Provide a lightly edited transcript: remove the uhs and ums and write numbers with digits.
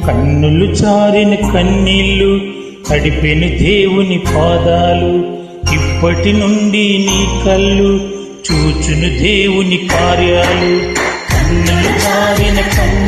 కన్నులు చారిన కన్నీళ్ళు తడిపెను దేవుని పాదాలు. ఇప్పటి నుండి నీ కళ్ళు చూచును దేవుని కార్యాలు. కన్నులు చారిన కన్నీళ్ళు